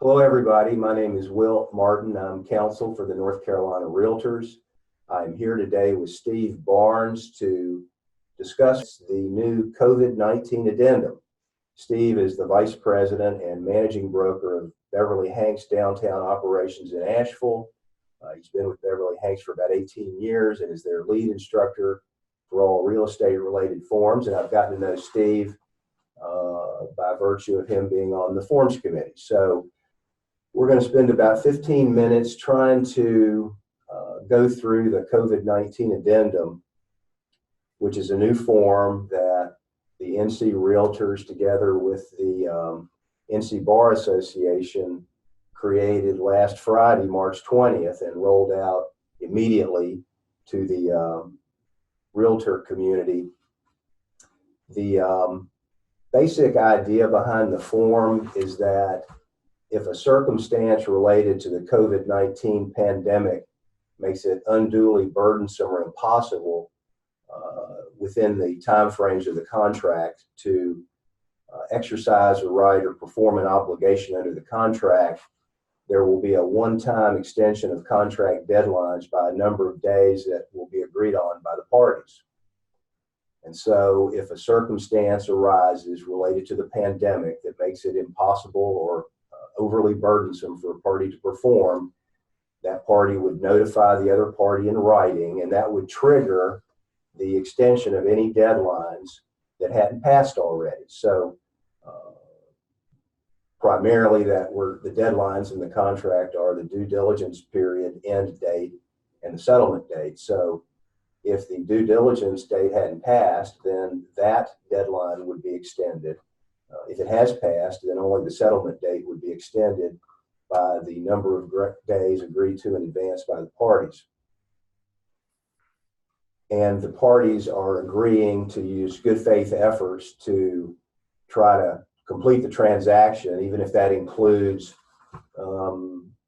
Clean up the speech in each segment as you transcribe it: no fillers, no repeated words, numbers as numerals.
Hello, everybody. My name is Will Martin. I'm counsel for the North Carolina Realtors. I'm here today with Steve Barnes to discuss the new COVID-19 Addendum. Steve is the Vice President and Managing Broker of Beverly Hanks Downtown Operations in Asheville. He's been with Beverly Hanks for about 18 years and is their lead instructor for all real estate related forms. And I've gotten to know Steve by virtue of him being on the forms committee. So we're going to spend about 15 minutes trying to go through the COVID-19 Addendum, which is a new form that the NC Realtors, together with the NC Bar Association, created last Friday, March 20th, and rolled out immediately to the realtor community. The basic idea behind the form is that if a circumstance related to the COVID-19 pandemic makes it unduly burdensome or impossible within the timeframes of the contract to exercise a right or perform an obligation under the contract, there will be a one-time extension of contract deadlines by a number of days that will be agreed on by the parties. And so if a circumstance arises related to the pandemic that makes it impossible or overly burdensome for a party to perform, that party would notify the other party in writing, and that would trigger the extension of any deadlines that hadn't passed already. So primarily the deadlines in the contract are the due diligence period end date and the settlement date. So if the due diligence date hadn't passed, then that deadline would be extended. If it has passed, then only the settlement date would be extended by the number of days agreed to in advance by the parties. And the parties are agreeing to use good faith efforts to try to complete the transaction, even if that includes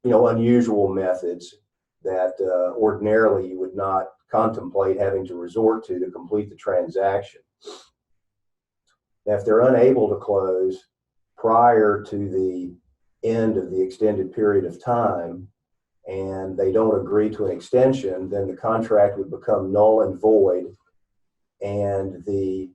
unusual methods that ordinarily you would not contemplate having to resort to complete the transaction. Now, if they're unable to close prior to the end of the extended period of time and they don't agree to an extension, then the contract would become null and void, and the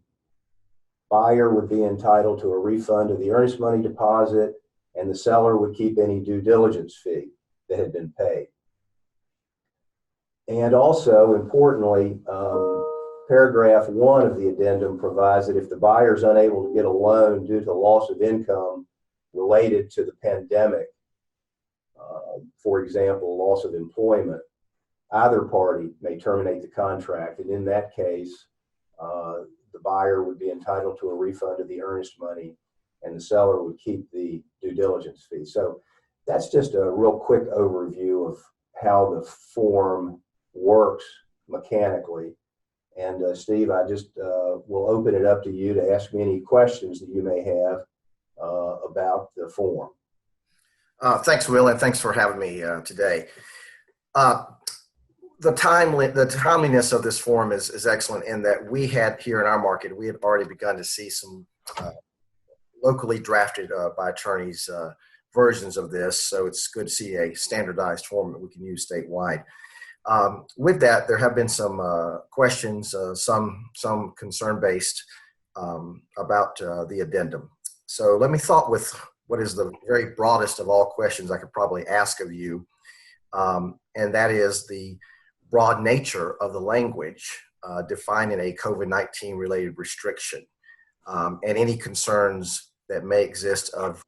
buyer would be entitled to a refund of the earnest money deposit, and the seller would keep any due diligence fee that had been paid. And also, importantly, paragraph 1 of the addendum provides that if the buyer is unable to get a loan due to loss of income related to the pandemic, for example, loss of employment, either party may terminate the contract. And in that case, the buyer would be entitled to a refund of the earnest money, and the seller would keep the due diligence fee. So that's just a real quick overview of how the form works mechanically. And Steve, I just will open it up to you to ask me any questions that you may have about the form. Thanks, Will, and thanks for having me today. The timeliness of this form is excellent in that we had here in our market, we had already begun to see some locally drafted by attorneys versions of this. So it's good to see a standardized form that we can use statewide. With that, there have been some questions, some concern-based about the addendum. So let me start with what is the very broadest of all questions I could probably ask of you, and that is the broad nature of the language defining a COVID-19 related restriction, and any concerns that may exist of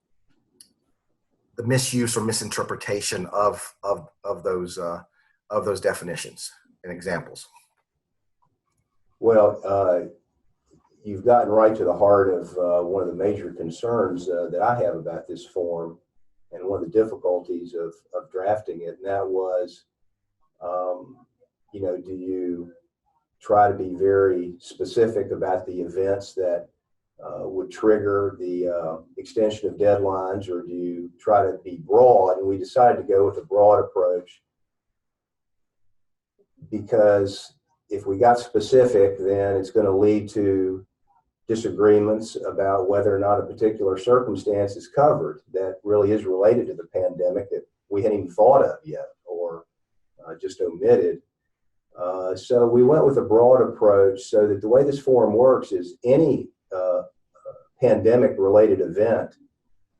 the misuse or misinterpretation of those definitions and examples. Well, you've gotten right to the heart of one of the major concerns that I have about this form, and one of the difficulties of drafting it, and that was, do you try to be very specific about the events that would trigger the extension of deadlines, or do you try to be broad? And we decided to go with a broad approach because if we got specific, then it's going to lead to disagreements about whether or not a particular circumstance is covered that really is related to the pandemic that we hadn't even thought of yet or just omitted. So we went with a broad approach so that the way this forum works is any pandemic-related event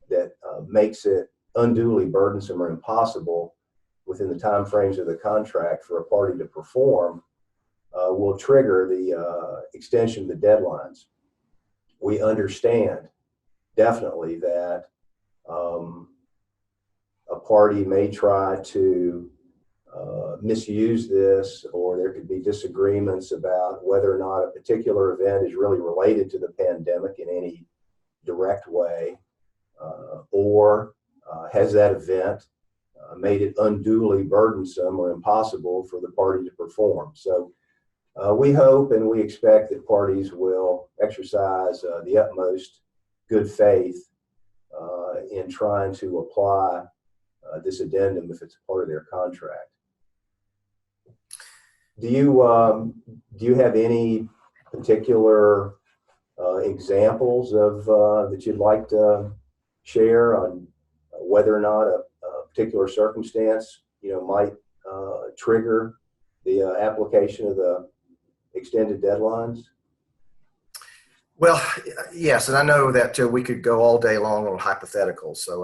that makes it unduly burdensome or impossible within the time frames of the contract for a party to perform will trigger the extension of the deadlines. We understand definitely that a party may try to misuse this, or there could be disagreements about whether or not a particular event is really related to the pandemic in any direct way, or has that event made it unduly burdensome or impossible for the party to perform. So we hope and we expect that parties will exercise the utmost good faith in trying to apply this addendum if it's a part of their contract. Do you have any particular examples of that you'd like to share on whether or not a particular circumstance might trigger the application of the extended deadlines? Well, yes, and I know that we could go all day long on hypotheticals, so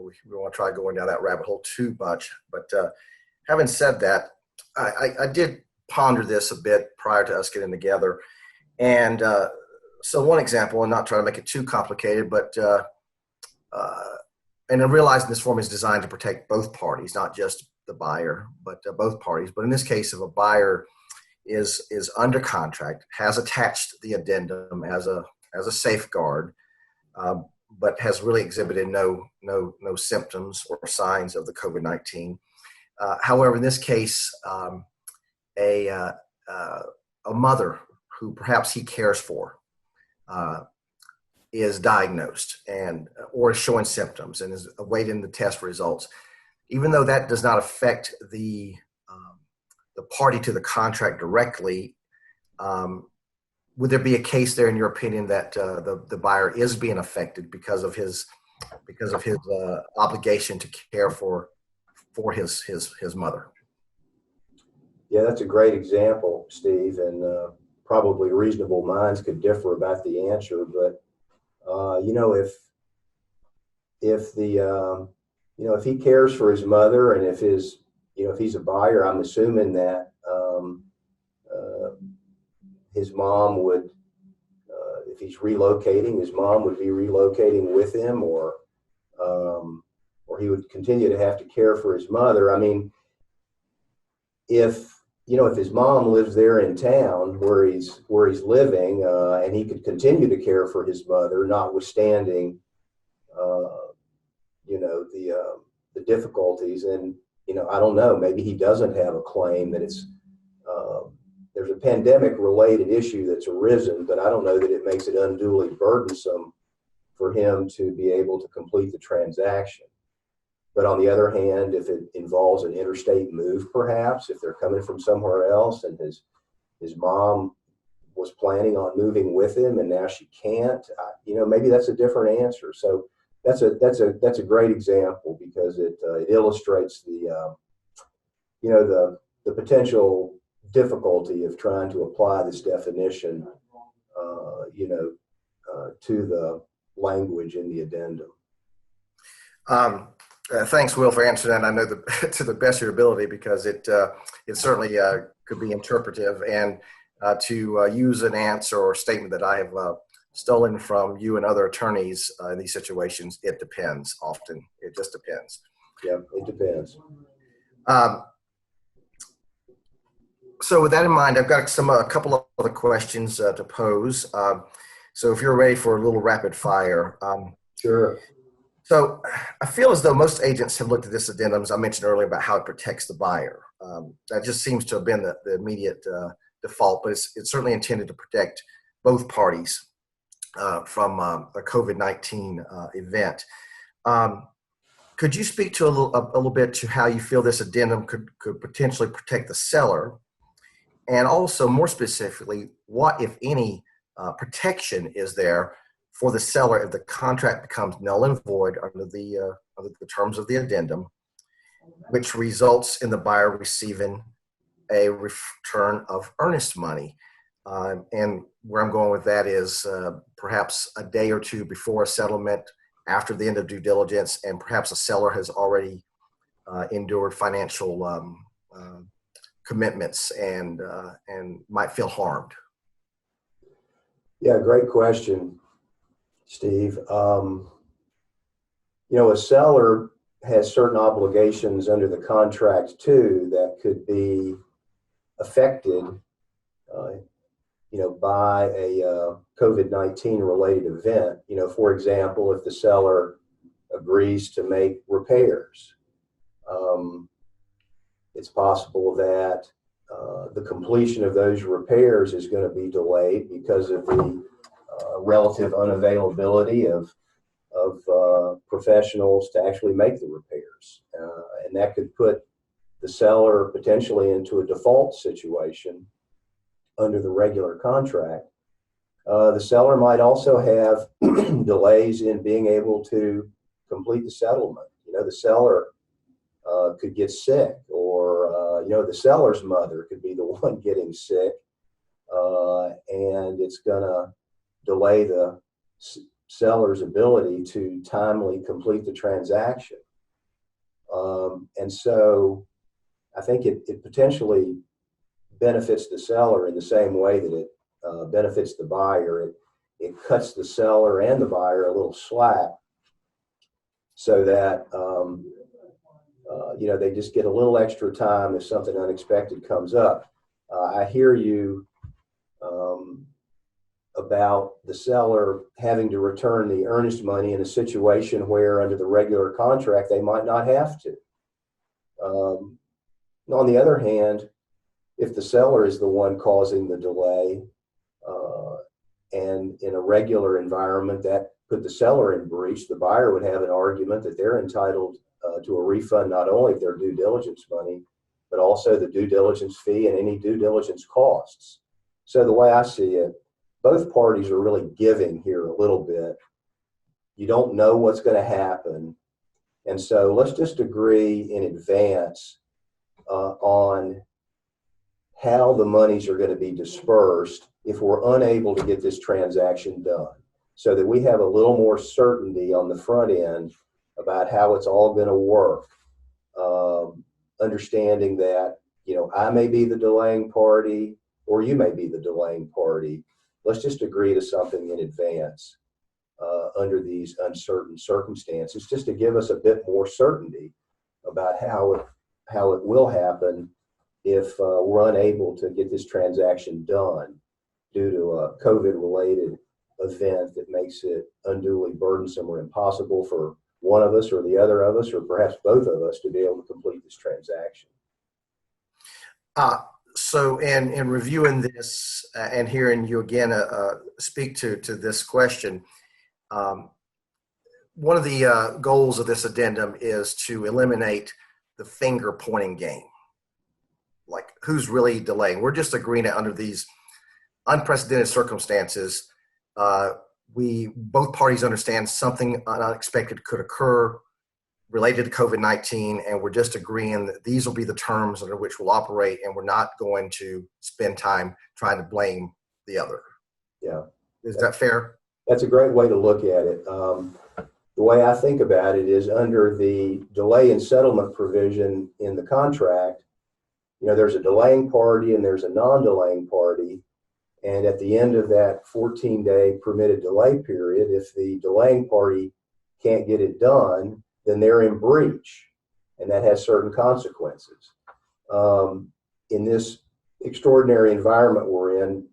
we don't want to try going down that rabbit hole too much. But having said that, I did ponder this a bit prior to us getting together. And so one example, and not trying to make it too complicated, but and I'm realizing this form is designed to protect both parties, not just the buyer, but both parties. But in this case, if a buyer is under contract, has attached the addendum as a safeguard, but has really exhibited no symptoms or signs of the COVID-19. However, in this case, a mother who perhaps he cares for is diagnosed or is showing symptoms and is awaiting the test results. Even though that does not affect the party to the contract directly, would there be a case there, in your opinion, that the buyer is being affected because of his obligation to care for his mother? Yeah, that's a great example, Steve, and probably reasonable minds could differ about the answer. But if he cares for his mother, and if he's a buyer, I'm assuming that his mom would, if he's relocating, his mom would be relocating with him, or he would continue to have to care for his mother. I mean, if his mom lives there in town where he's living, and he could continue to care for his mother, notwithstanding, the difficulties, and I don't know, maybe he doesn't have a claim that there's a pandemic-related issue that's arisen, but I don't know that it makes it unduly burdensome for him to be able to complete the transaction. But on the other hand, if it involves an interstate move, perhaps, if they're coming from somewhere else and his mom was planning on moving with him and now she can't, maybe that's a different answer. So that's a great example, because it illustrates the potential difficulty of trying to apply this definition, to the language in the addendum. Thanks, Will, for answering that. I know to the best of your ability, because it certainly could be interpretive, and to use an answer or statement that I have stolen from you and other attorneys in these situations. It depends. Often, it just depends. Yeah, it depends. So with that in mind, I've got a couple of other questions to pose. So if you're ready for a little rapid fire. Sure. So I feel as though most agents have looked at this addendum, as I mentioned earlier, about how it protects the buyer. That just seems to have been the immediate default, but it's certainly intended to protect both parties from a COVID-19 event. Could you speak to a little bit to how you feel this addendum could potentially protect the seller? And also, more specifically, what, if any, protection is there for the seller if the contract becomes null and void under the terms of the addendum, which results in the buyer receiving a return of earnest money. And where I'm going with that is perhaps a day or two before a settlement, after the end of due diligence, and perhaps a seller has already endured financial commitments and might feel harmed. Yeah, great question, Steve. A seller has certain obligations under the contract too that could be affected, by a COVID-19 related event. For example, if the seller agrees to make repairs, it's possible that the completion of those repairs is going to be delayed because of the relative unavailability of professionals to actually make the repairs. And that could put the seller potentially into a default situation under the regular contract. The seller might also have delays in being able to complete the settlement. The seller could get sick, or the seller's mother could be the one getting sick, and it's going to delay the seller's ability to timely complete the transaction. And so I think it potentially benefits the seller in the same way that it benefits the buyer. It cuts the seller and the buyer a little slack so that they just get a little extra time if something unexpected comes up. I hear you about the seller having to return the earnest money in a situation where under the regular contract they might not have to. On the other hand, if the seller is the one causing the delay, and in a regular environment that put the seller in breach, the buyer would have an argument that they're entitled to a refund not only of their due diligence money, but also the due diligence fee and any due diligence costs. So the way I see it, both parties are really giving here a little bit. You don't know what's going to happen. And so let's just agree in advance on how the monies are going to be dispersed if we're unable to get this transaction done, so that we have a little more certainty on the front end about how it's all going to work. Understanding that, I may be the delaying party or you may be the delaying party. Let's just agree to something in advance under these uncertain circumstances, just to give us a bit more certainty about how it will happen if we're unable to get this transaction done due to a COVID-related event that makes it unduly burdensome or impossible for one of us or the other of us, or perhaps both of us, to be able to complete this transaction. So in reviewing this and hearing you again speak to this question, one of the goals of this addendum is to eliminate the finger pointing game. Like, who's really delaying? We're just agreeing that under these unprecedented circumstances, both parties understand something unexpected could occur related to COVID-19, and we're just agreeing that these will be the terms under which we'll operate, and we're not going to spend time trying to blame the other. Yeah. Is that fair? That's a great way to look at it. The way I think about it is under the delay in settlement provision in the contract, there's a delaying party and there's a non-delaying party. And at the end of that 14-day permitted delay period, if the delaying party can't get it done, then they're in breach, and that has certain consequences. In this extraordinary environment we're in,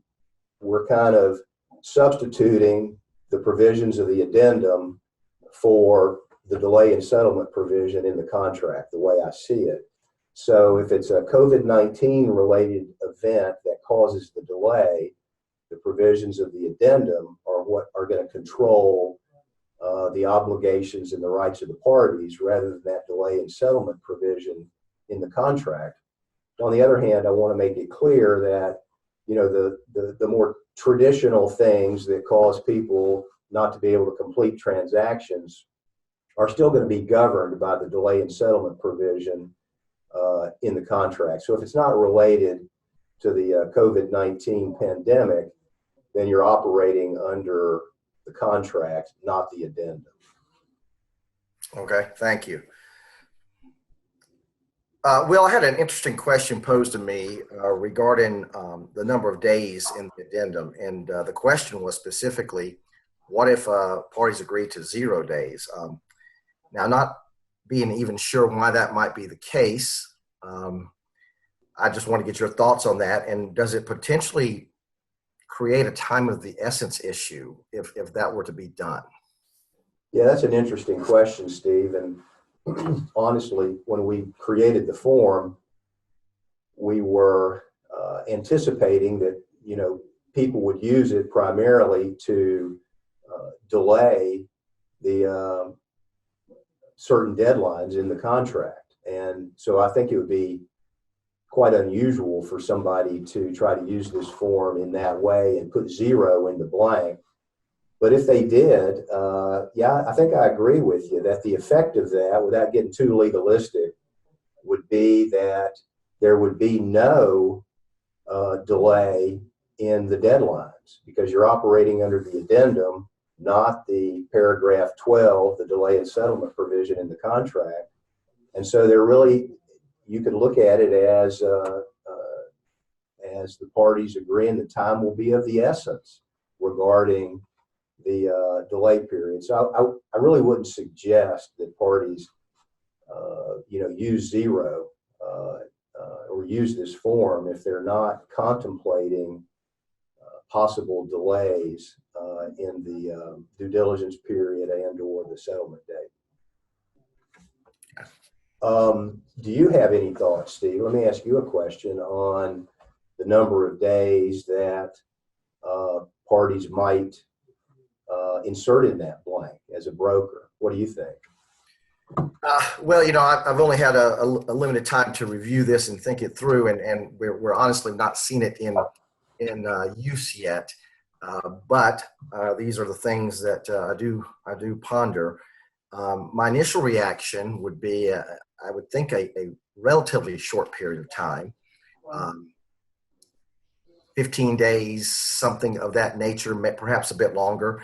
we're kind of substituting the provisions of the addendum for the delay in settlement provision in the contract, the way I see it. So if it's a COVID-19 related event that causes the delay, the provisions of the addendum are what are going to control the obligations and the rights of the parties, rather than that delay in settlement provision in the contract. On the other hand, I want to make it clear that the more traditional things that cause people not to be able to complete transactions are still going to be governed by the delay in settlement provision in the contract. So if it's not related to the COVID-19 pandemic, then you're operating under the contract, not the addendum. Okay, thank you. Will, I had an interesting question posed to me regarding the number of days in the addendum. And the question was specifically, what if parties agree to 0 days? Now, not being even sure why that might be the case, I just want to get your thoughts on that. And does it potentially create a time of the essence issue if that were to be done? Yeah, that's an interesting question, Steve. And honestly, when we created the form, we were anticipating that, people would use it primarily to delay the certain deadlines in the contract. And so I think it would be quite unusual for somebody to try to use this form in that way and put 0 in the blank. But if they did, I think I agree with you that the effect of that, without getting too legalistic, would be that there would be no delay in the deadlines because you're operating under the addendum, not the paragraph 12, the delay in settlement provision in the contract. And so you could look at it as the parties agreeing that time will be of the essence regarding the delay period. So I really wouldn't suggest that parties, use 0 or use this form if they're not contemplating possible delays in the due diligence period and or the settlement date. Do you have any thoughts, Steve? Let me ask you a question on the number of days that parties might insert in that blank as a broker. What do you think? Well, I've only had a limited time to review this and think it through, and we're honestly not seeing it in use yet. But these are the things that I do ponder. My initial reaction would be, I would think a relatively short period of time, 15 days, something of that nature, perhaps a bit longer.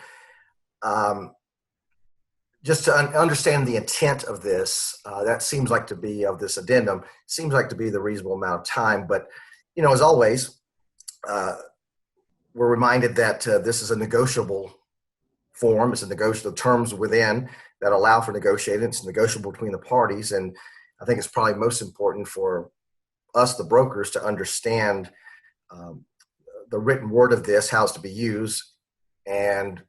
Just to understand the intent of this, that seems like to be of this addendum, seems like to be the reasonable amount of time. But, as always, we're reminded that this is a negotiable form. It's a negotiable terms within that allow for negotiating. It's negotiable between the parties. And I think it's probably most important for us, the brokers, to understand the written word of this, how it's to be used, and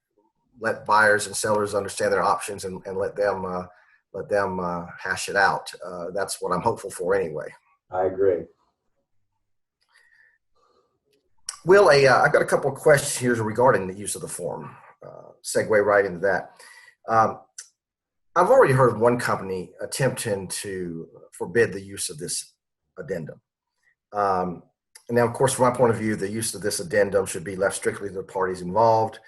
let buyers and sellers understand their options and let them hash it out. That's what I'm hopeful for anyway. I agree. Will, I've got a couple of questions here regarding the use of the form. Segue right into that. I've already heard of one company attempting to forbid the use of this addendum. And now, of course, from my point of view, the use of this addendum should be left strictly to the parties involved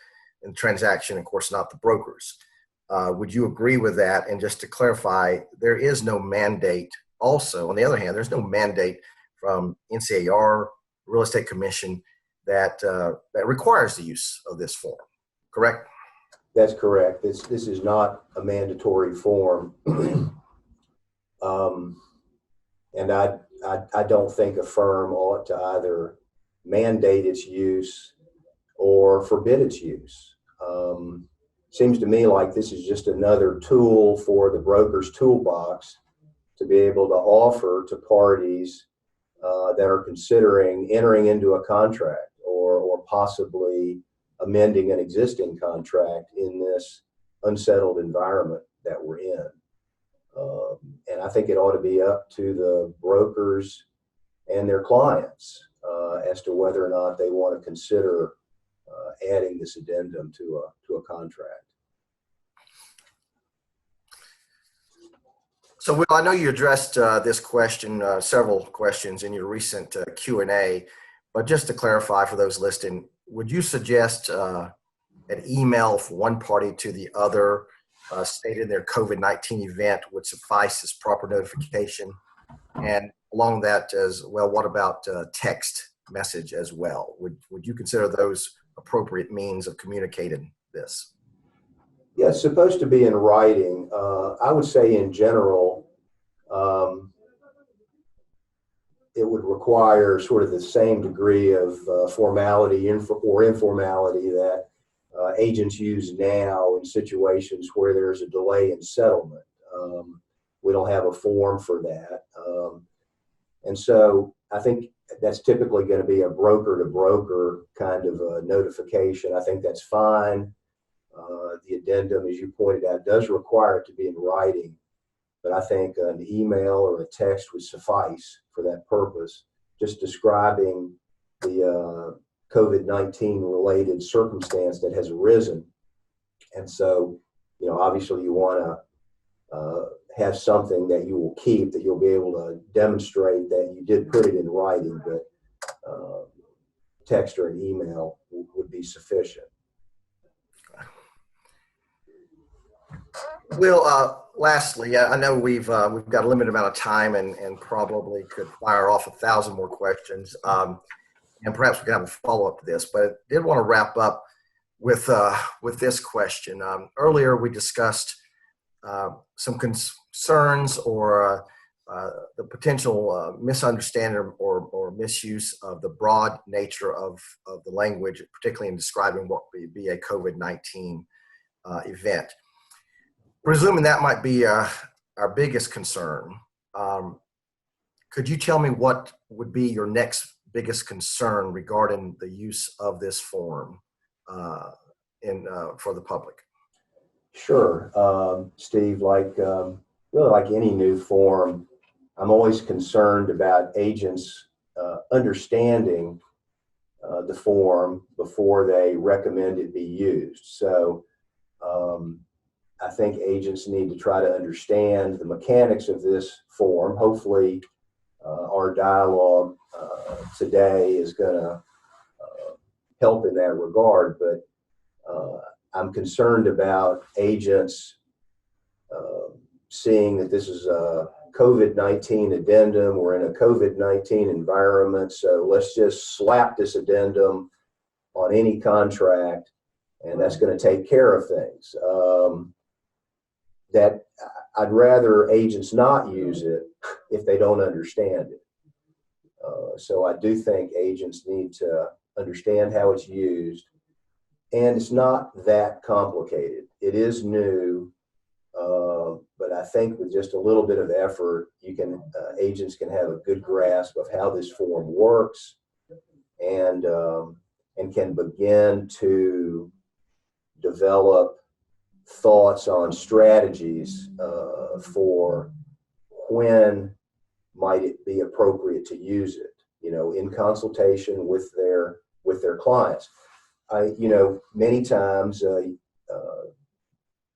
in the transaction, of course, not the brokers. Would you agree with that? And just to clarify, there is no mandate. Also, on the other hand, there's no mandate from NCAR, Real Estate Commission, that requires the use of this form, correct? That's correct. This is not a mandatory form. And I don't think a firm ought to either mandate its use or forbid its use. Seems to me like this is just another tool for the broker's toolbox to be able to offer to parties that are considering entering into a contract or possibly amending an existing contract in this unsettled environment that we're in. And I think it ought to be up to the brokers and their clients as to whether or not they want to consider adding this addendum to a contract. So, Will, I know you addressed this question, several questions in your recent Q&A, But just to clarify for those listening, would you suggest an email from one party to the other stating their COVID-19 event would suffice as proper notification? And along that as well, what about text message as well? Would you consider those appropriate means of communicating this? Yeah, it's supposed to be in writing. I would say in general, it would require sort of the same degree of formality or informality that agents use now in situations where there's a delay in settlement. We don't have a form for that. And so I think that's typically going to be a broker to broker kind of a notification. I think that's fine. The addendum, as you pointed out, does require it to be in writing, but I think an email or a text would suffice for that purpose, just describing the COVID-19 related circumstance that has arisen. And so, obviously you want to have something that you will keep, that you'll be able to demonstrate that you did put it in writing, but text or an email would be sufficient. Will, lastly, I know we've got a limited amount of time and probably could fire off 1,000 more questions, and perhaps we can have a follow-up to this. But I did want to wrap up with this question. Earlier, we discussed some concerns or the potential misunderstanding or misuse of the broad nature of the language, particularly in describing what would be a COVID-19 event. Presuming that might be our biggest concern, could you tell me what would be your next biggest concern regarding the use of this form for the public? Sure, Steve. Really like any new form, I'm always concerned about agents understanding the form before they recommend it be used. So I think agents need to try to understand the mechanics of this form. Hopefully, our dialogue today is going to help in that regard, but I'm concerned about agents seeing that this is a COVID-19 addendum. We're in a COVID-19 environment, so let's just slap this addendum on any contract, and that's going to take care of things. That I'd rather agents not use it if they don't understand it. So I do think agents need to understand how it's used, and it's not that complicated. It is new, but I think with just a little bit of effort, agents can have a good grasp of how this form works, and can begin to develop thoughts on strategies for when might it be appropriate to use it, in consultation with their clients. Many times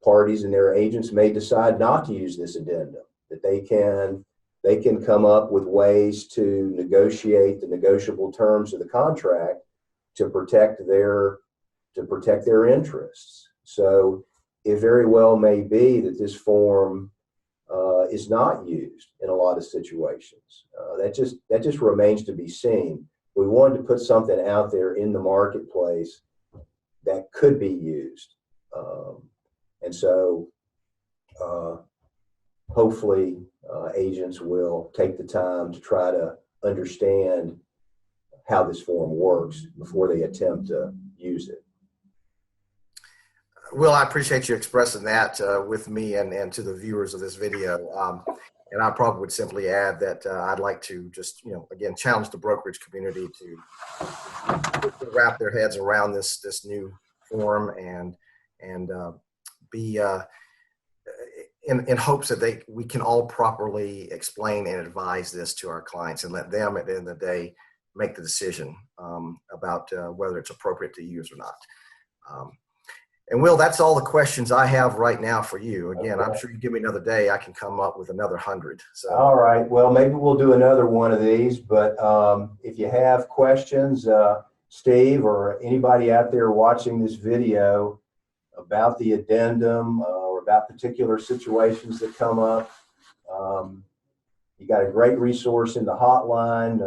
parties and their agents may decide not to use this addendum, that they can come up with ways to negotiate the negotiable terms of the contract to protect their interests. So it very well may be that this form is not used in a lot of situations. That just remains to be seen. We wanted to put something out there in the marketplace that could be used, and so hopefully agents will take the time to try to understand how this form works before they attempt to use it. Will, I appreciate you expressing that with me and to the viewers of this video. And I probably would simply add that I'd like to just, again, challenge the brokerage community to wrap their heads around this new form and be in hopes that we can all properly explain and advise this to our clients and let them, at the end of the day, make the decision about whether it's appropriate to use or not. And Will, that's all the questions I have right now for you. Again, I'm Okay. sure you give me another day, I can come up with another 100. So, All right. Well, maybe we'll do another one of these, but if you have questions, Steve or anybody out there watching this video about the addendum or about particular situations that come up, you got a great resource in the hotline.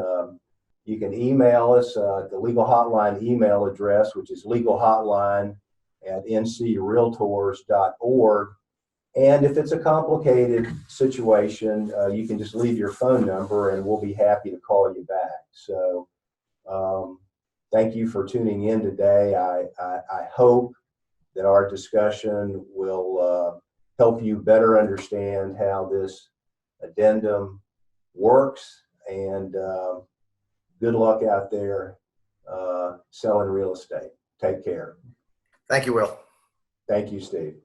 You can email us at the legal hotline email address, which is legalhotline@ncrealtors.org. And if it's a complicated situation, you can just leave your phone number and we'll be happy to call you back. So thank you for tuning in today. I hope that our discussion will help you better understand how this addendum works, and good luck out there selling real estate. Take care. thank you, Will. Thank you, Steve.